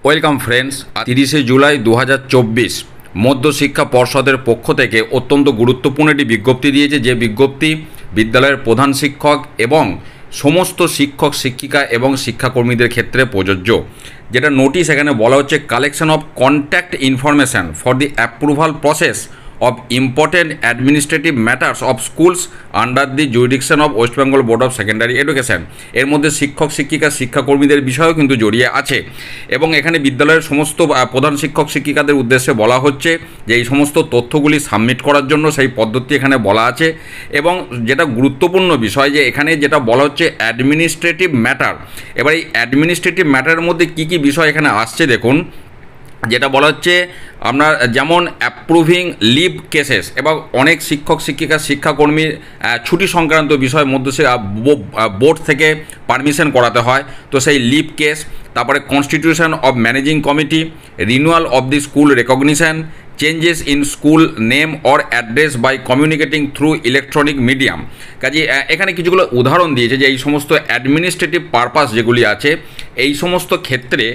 Welcome friends. 30শে July 2024 মধ্যশিক্ষা পর্ষদের পক্ষ থেকে অত্যন্ত গুরুত্বপূর্ণ একটি বিজ্ঞপ্তি দিয়েছে, যে বিজ্ঞপ্তি বিদ্যালয়ের প্রধান শিক্ষক এবং সমস্ত শিক্ষক শিক্ষিকা এবং শিক্ষাকর্মীদের ক্ষেত্রে প্রযোজ্য। যেটা নোটিশ এখানে বলা হচ্ছে, collection of contact information for the approval process of important administrative matters of schools under the jurisdiction of West Bengal Board of Secondary Education। এর মধ্যে শিক্ষক শিক্ষিকা শিক্ষাকর্মীদের বিষয়েও কিন্তু জড়িয়ে আছে এবং এখানে বিদ্যালয়ের সমস্ত প্রধান শিক্ষক শিক্ষিকাদের উদ্দেশ্যে বলা হচ্ছে যে এই সমস্ত তথ্যগুলি সাবমিট করার জন্য সেই পদ্ধতি এখানে বলা আছে। এবং যেটা গুরুত্বপূর্ণ বিষয়, যে এখানে যেটা বলা হচ্ছে অ্যাডমিনিস্ট্রেটিভ ম্যাটার। এবার এই অ্যাডমিনিস্ট্রেটিভ ম্যাটারের মধ্যে কী কী বিষয় এখানে আসছে দেখুন। যেটা বলা হচ্ছে আপনার যেমন অ্যাপ্রুভিং লিভ কেসেস, এবং অনেক শিক্ষক শিক্ষিকা শিক্ষাকর্মীর ছুটি সংক্রান্ত বিষয় মধ্যে বোর্ড থেকে পারমিশন করাতে হয়, তো সেই লিভ কেস। তারপরে constitution of managing committee, renewal of the school recognition, changes in school name or address by communicating through electronic medium. কাজে এখানে কিছুগুলো উদাহরণ দিয়েছে যে এই সমস্ত অ্যাডমিনিস্ট্রেটিভ পারপাস যেগুলি আছে এই সমস্ত ক্ষেত্রে,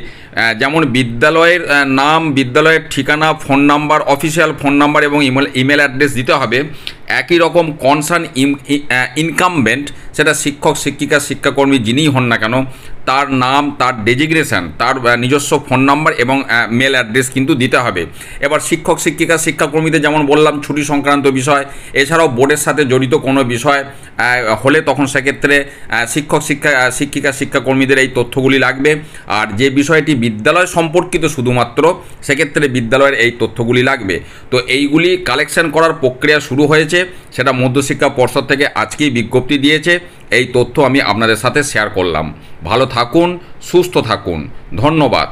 যেমন বিদ্যালয়ের নাম, বিদ্যালয়ের ঠিকানা, phone number, official phone number এবং ইমেল অ্যাড্রেস দিতে হবে। একই রকম কনসার্ন ইনকামবেন্ট, সেটা শিক্ষক শিক্ষিকা শিক্ষাকর্মী যিনিই হন না কেন, তার নাম, তার ডেজিগনেশান, তার নিজস্ব ফোন নাম্বার এবং মেল অ্যাড্রেস কিন্তু দিতে হবে। এবার শিক্ষক শিক্ষিকা শিক্ষাকর্মীদের যেমন বললাম ছুটি সংক্রান্ত বিষয়, এছাড়াও বোর্ডের সাথে জড়িত কোনো বিষয় হলে তখন সেক্ষেত্রে শিক্ষক শিক্ষিকা শিক্ষাকর্মীদের এই তথ্যগুলি লাগবে। আর যে বিষয়টি বিদ্যালয় সম্পর্কিত শুধুমাত্র, সেক্ষেত্রে বিদ্যালয়ের এই তথ্যগুলি লাগবে। তো এইগুলি কালেকশন করার প্রক্রিয়া শুরু হয়েছে, সেটা মধ্যশিক্ষা পর্ষদ থেকে আজকেই বিজ্ঞপ্তি দিয়েছে। এই তথ্য আমি আপনাদের সাথে শেয়ার করলাম। ভালো থাকুন, সুস্থ থাকুন, ধন্যবাদ।